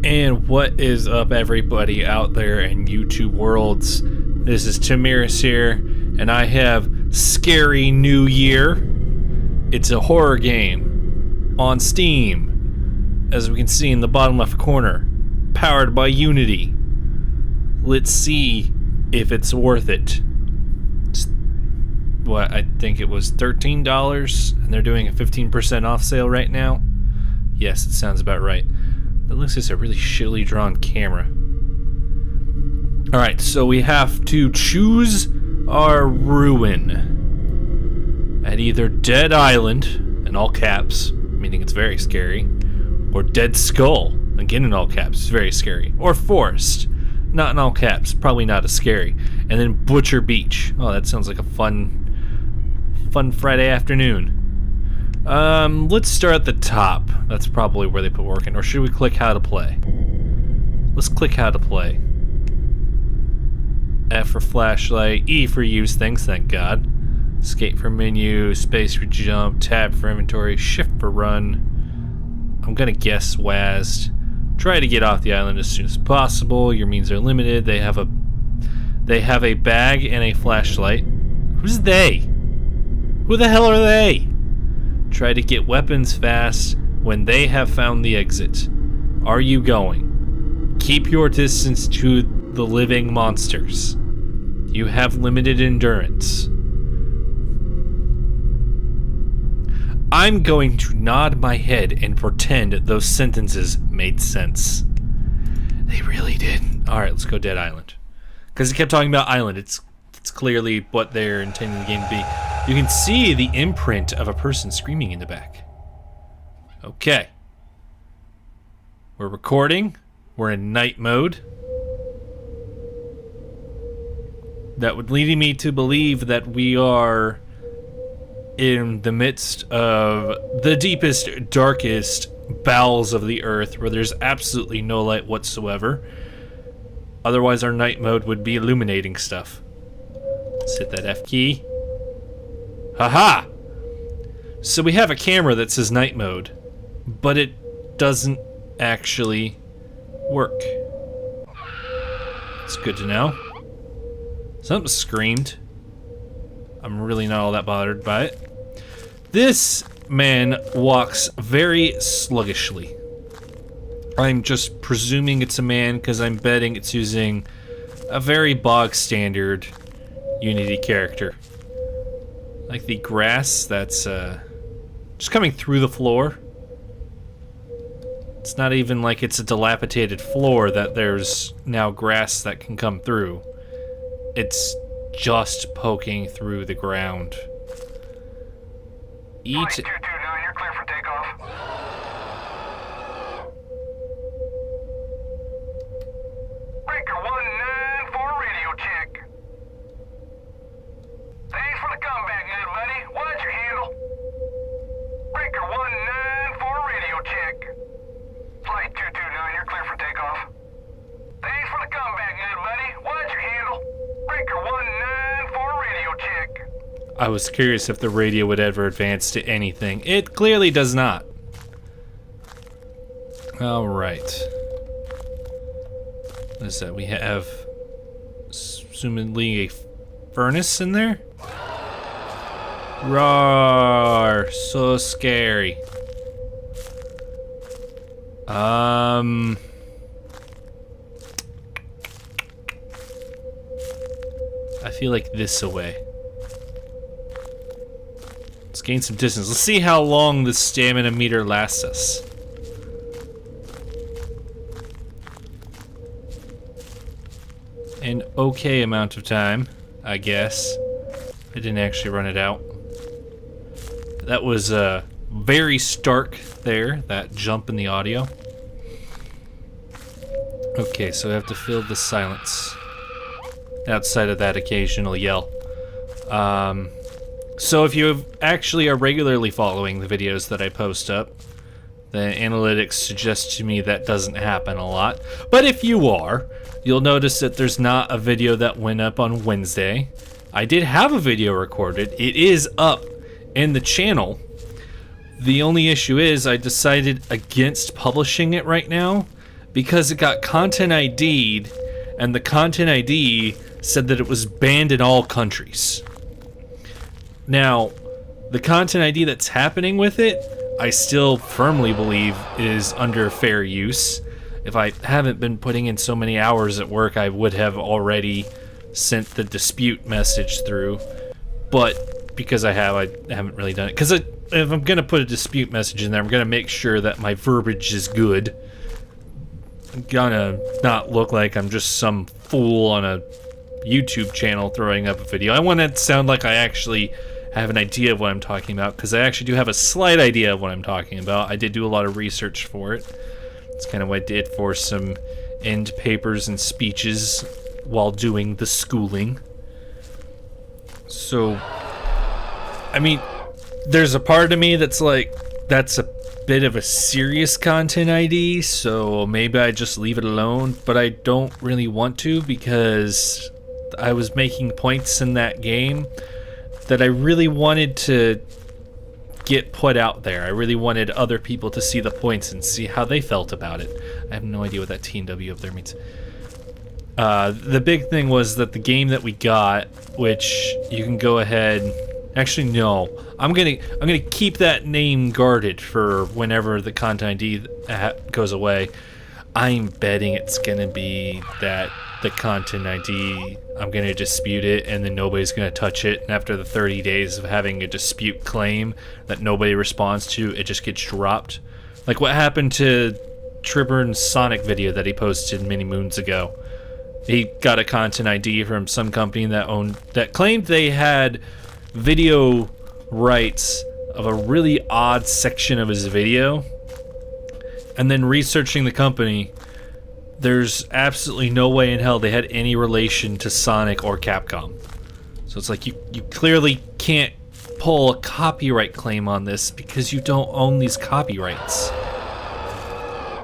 And what is up, everybody out there in YouTube worlds? This is Temierus here, and I have Scary New Year. It's a horror game on Steam, as we can see in the bottom left corner, powered by Unity. Let's see if it's worth it. What, I think it was $13, and they're doing a 15% off sale right now. Yes, it sounds about right. That looks like a really shittily drawn camera. Alright, so we have to choose our ruin at either Dead Island, in all caps, meaning it's very scary, or Dead Skull, again in all caps, it's very scary, or Forest, not in all caps, probably not as scary, and then Butcher Beach. Oh, that sounds like a fun Friday afternoon. Let's start at the top. That's probably where they put work in. Or should we click how to play? Let's click how to play. F for flashlight, E for use things, thank God. Escape for menu, space for jump, tab for inventory, shift for run. I'm gonna guess WASD. Try to get off the island as soon as possible. Your means are limited. They have a bag and a flashlight. Who's they? Who the hell are they? Try to get weapons fast when they have found the exit. Are you going? Keep your distance to the living monsters. You have limited endurance. I'm going to nod my head and pretend those sentences made sense. They really did. Alright, let's go Dead Island. Because he kept talking about island. It's clearly what they're intending the game to be. You can see the imprint of a person screaming in the back. Okay. We're recording. We're in night mode. That would lead me to believe that we are in the midst of the deepest, darkest bowels of the earth where there's absolutely no light whatsoever. Otherwise, our night mode would be illuminating stuff. Let's hit that F key. Haha! So we have a camera that says night mode, but it doesn't actually work. It's good to know. Something screamed. I'm really not all that bothered by it. This man walks very sluggishly. I'm just presuming it's a man because I'm betting it's using a very bog standard Unity character. Like the grass that's just coming through the floor. It's not even like it's a dilapidated floor that there's now grass that can come through. It's just poking through the ground. Eat. 229, you're clear for takeoff. Breaker 194 radio check. Thanks for the comeback, good buddy. What's your handle? Breaker 194 radio check. Flight 229, you're clear for takeoff. Thanks for the comeback, good buddy. What's your handle? Breaker 194 radio check. I was curious if the radio would ever advance to anything. It clearly does not. Alright. What is that? We have assumedly a furnace in there? Roar! So scary. I feel like this away. Let's gain some distance. Let's see how long the stamina meter lasts us. An okay amount of time, I guess. I didn't actually run it out. That was very stark there, that jump in the audio. Okay, so I have to fill the silence outside of that occasional yell. So if you actually are regularly following the videos that I post up, the analytics suggest to me that doesn't happen a lot. But if you are, you'll notice that there's not a video that went up on Wednesday. I did have a video recorded. It is up in the channel. The only issue is I decided against publishing it right now because it got content ID'd, and the content ID said that it was banned in all countries. Now, the content ID that's happening with it, I still firmly believe is under fair use. If I haven't been putting in so many hours at work, I would have already sent the dispute message through. But because I haven't really done it. Because if I'm going to put a dispute message in there, I'm going to make sure that my verbiage is good. I'm gonna not look like I'm just some fool on a YouTube channel throwing up a video. I want it to sound like I actually have an idea of what I'm talking about, because I actually do have a slight idea of what I'm talking about. I did do a lot of research for it. It's kind of what I did for some end papers and speeches while doing the schooling. So, I mean, there's a part of me that's like, that's a bit of a serious content ID, so maybe I just leave it alone, but I don't really want to, because I was making points in that game that I really wanted to get put out there. I really wanted other people to see the points and see how they felt about it. I have no idea what that T&W up there means. The big thing was that the game that we got, which you can go ahead... Actually, no. I'm gonna keep that name guarded for whenever the content ID goes away. I'm betting it's gonna be that the content ID, I'm gonna dispute it, and then nobody's gonna touch it. And after the 30 days of having a dispute claim that nobody responds to, it just gets dropped. Like what happened to Tribburn's Sonic video that he posted many moons ago. He got a content ID from some company that claimed they had video rights of a really odd section of his video, and then researching the company, there's absolutely no way in hell they had any relation to Sonic or Capcom. So it's like you clearly can't pull a copyright claim on this because you don't own these copyrights.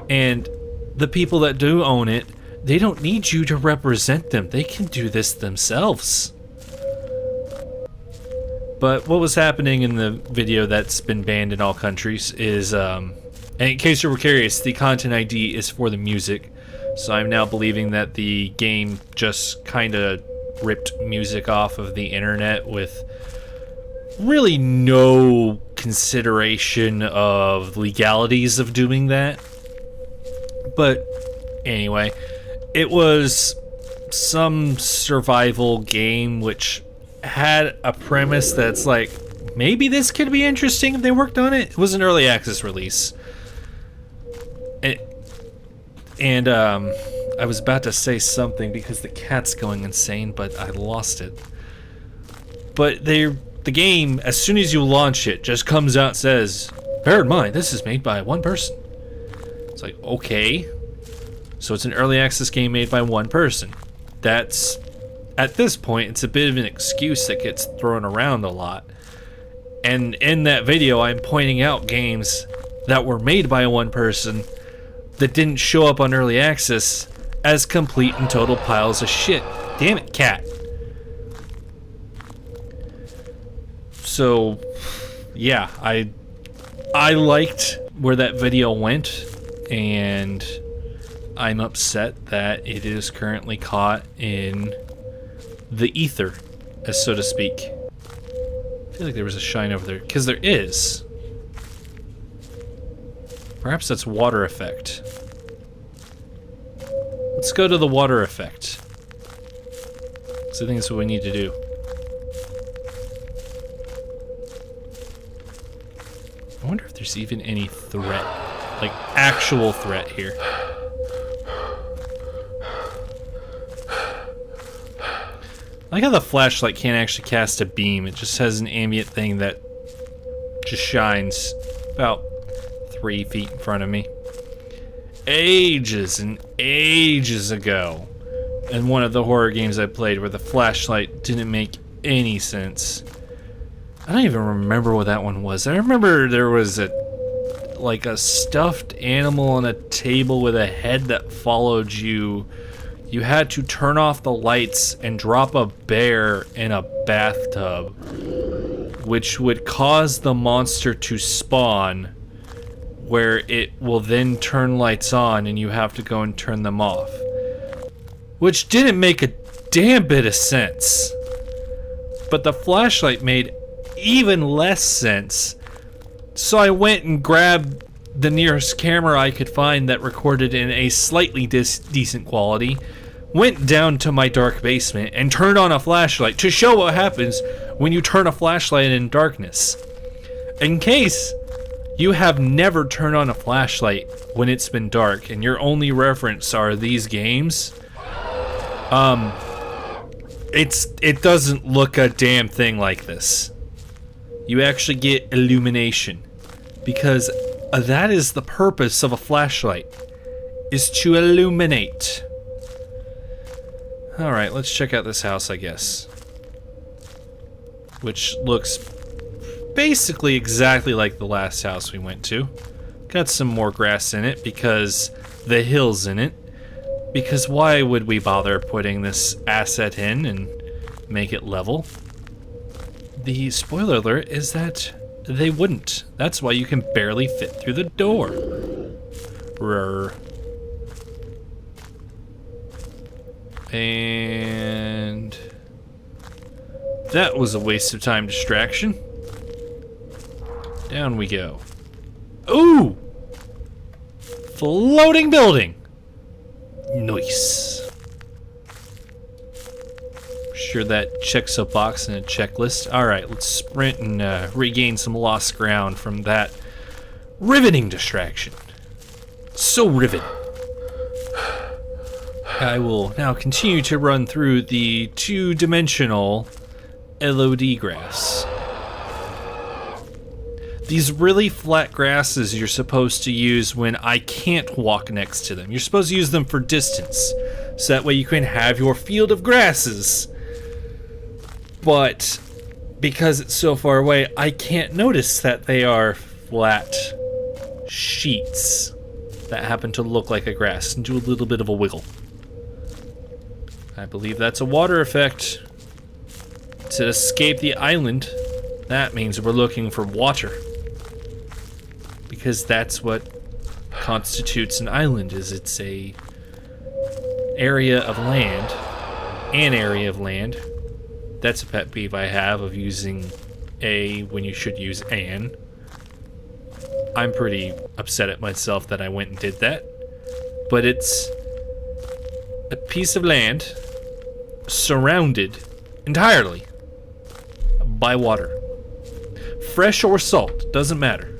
And the people that do own it, they don't need you to represent them. They can do this themselves. But what was happening in the video that's been banned in all countries is, and in case you were curious, the content ID is for the music. So I'm now believing that the game just kind of ripped music off of the internet with really no consideration of legalities of doing that. But anyway, it was some survival game which had a premise that's like, maybe this could be interesting if they worked on it. It was an early access release. And I was about to say something because the cat's going insane, but I lost it. But the game, as soon as you launch it, just comes out and says, bear in mind, this is made by one person. It's like, okay. So it's an early access game made by one person. That's... At this point, it's a bit of an excuse that gets thrown around a lot. And in that video, I'm pointing out games that were made by one person that didn't show up on early access as complete and total piles of shit. Damn it, cat. So, yeah, I liked where that video went, and I'm upset that it is currently caught in the ether, as so to speak. I feel like there was a shine over there, because there is. Perhaps that's water effect. Let's go to the water effect. So I think that's what we need to do. I wonder if there's even any threat, like actual threat here. I like how the flashlight can't actually cast a beam. It just has an ambient thing that just shines about 3 feet in front of me. Ages and ages ago, in one of the horror games I played where the flashlight didn't make any sense. I don't even remember what that one was. I remember there was a stuffed animal on a table with a head that followed you. You had to turn off the lights and drop a bear in a bathtub, which would cause the monster to spawn where it will then turn lights on and you have to go and turn them off. Which didn't make a damn bit of sense. But the flashlight made even less sense. So I went and grabbed the nearest camera I could find that recorded in a slightly decent quality, went down to my dark basement and turned on a flashlight to show what happens when you turn a flashlight in darkness. In case you have never turned on a flashlight when it's been dark and your only reference are these games, it doesn't look a damn thing like this. You actually get illumination, because that is the purpose of a flashlight, is to illuminate. Alright, let's check out this house, I guess. Which looks basically exactly like the last house we went to. Got some more grass in it because the hill's in it. Because why would we bother putting this asset in and make it level? The spoiler alert is that they wouldn't. That's why you can barely fit through the door. Rrr. And that was a waste of time distraction. Down we go. Ooh! Floating building! Nice. Sure that checks a box in a checklist. Alright, let's sprint and regain some lost ground from that riveting distraction. So riveting. I will now continue to run through the two-dimensional LOD grass. These really flat grasses you're supposed to use when I can't walk next to them. You're supposed to use them for distance, so that way you can have your field of grasses. But because it's so far away, I can't notice that they are flat sheets that happen to look like a grass and do a little bit of a wiggle. I believe that's a water effect. To escape the island, that means we're looking for water. Because that's what constitutes an island, is it's a area of land, an area of land. That's a pet peeve I have of using a when you should use an. I'm pretty upset at myself that I went and did that. But it's a piece of land surrounded entirely by water. Fresh or salt, doesn't matter.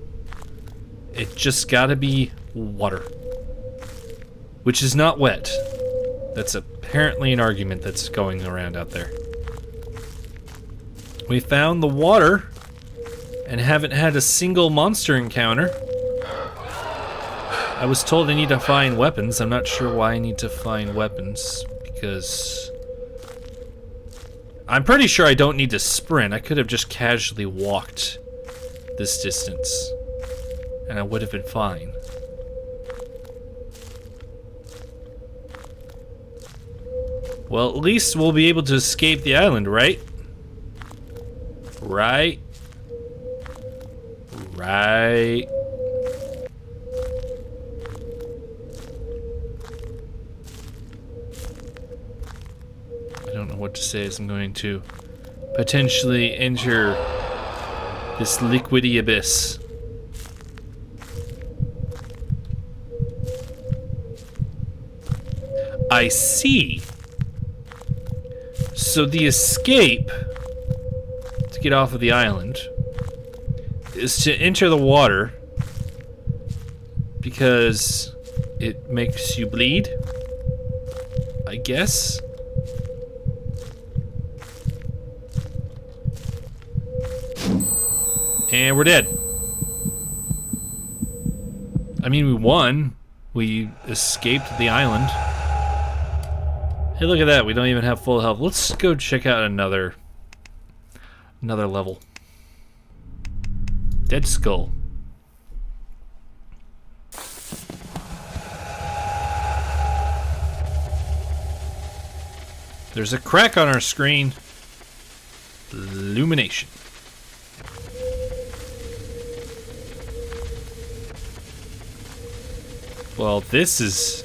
It just gotta be water. Which is not wet. That's apparently an argument that's going around out there. We found the water and haven't had a single monster encounter. I was told I need to find weapons. I'm not sure why I need to find weapons, because I'm pretty sure I don't need to sprint. I could have just casually walked this distance and I would have been fine. Well, at least we'll be able to escape the island, right? Right. I don't know what to say as I'm going to potentially enter this liquidy abyss. I see. So the escape to get off of the island is to enter the water because it makes you bleed, I guess. And we're dead. I mean, we won. We escaped the island. Hey, look at that. We don't even have full health. Let's go check out another level. Dead skull. There's a crack on our screen. Illumination. Well, this is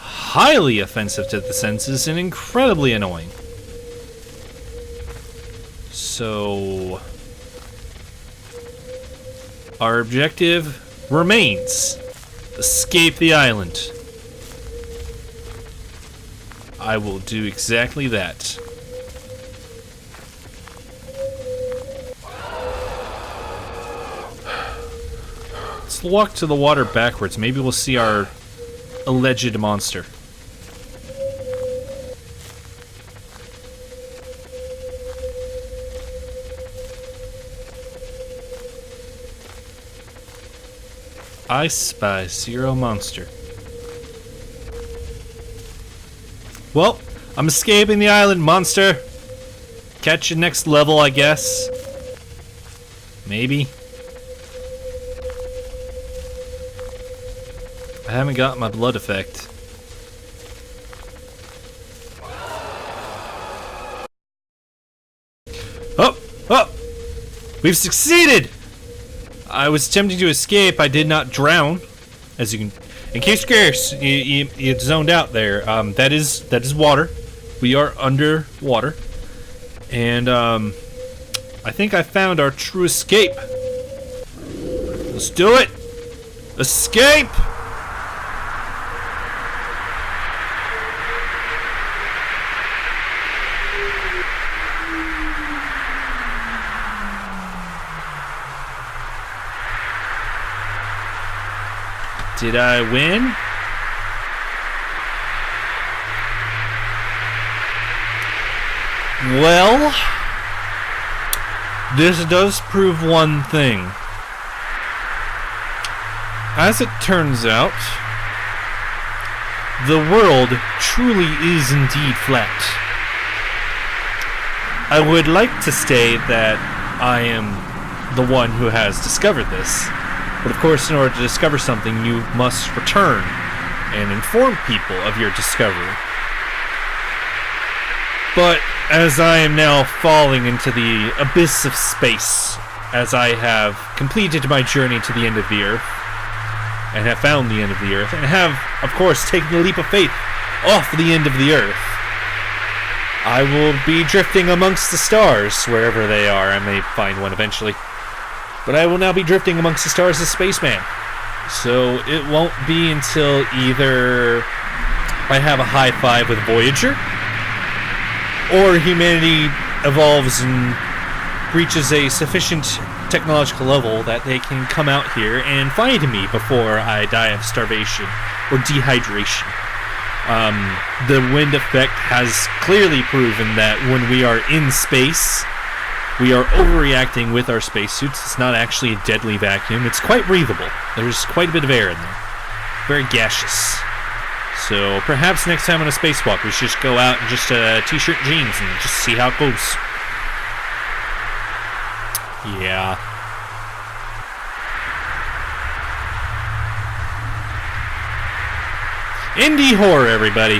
highly offensive to the senses and incredibly annoying. So, our objective remains: escape the island. I will do exactly that. Let's walk to the water backwards. Maybe we'll see our alleged monster. I spy zero monster. Well, I'm escaping the island, monster. Catch you next level, I guess. Maybe. I haven't got my blood effect. Oh! Oh! We've succeeded! I was attempting to escape. I did not drown. As you can... In case you're curious, you zoned out there. That is water. We are underwater. And, I think I found our true escape. Let's do it! Escape! Did I win? Well, this does prove one thing. As it turns out, the world truly is indeed flat. I would like to state that I am the one who has discovered this. But of course, in order to discover something, you must return and inform people of your discovery. But as I am now falling into the abyss of space, as I have completed my journey to the end of the Earth, and have found the end of the Earth, and have, of course, taken the leap of faith off the end of the Earth, I will be drifting amongst the stars, wherever they are. I may find one eventually. But I will now be drifting amongst the stars as spaceman. So it won't be until either I have a high five with Voyager, or humanity evolves and reaches a sufficient technological level that they can come out here and find me before I die of starvation or dehydration. The wind effect has clearly proven that when we are in space, we are overreacting with our spacesuits. It's not actually a deadly vacuum. It's quite breathable. There's quite a bit of air in there. Very gaseous. So perhaps next time on a spacewalk, we should just go out in just a t-shirt and jeans and just see how it goes. Yeah. Indie horror, everybody.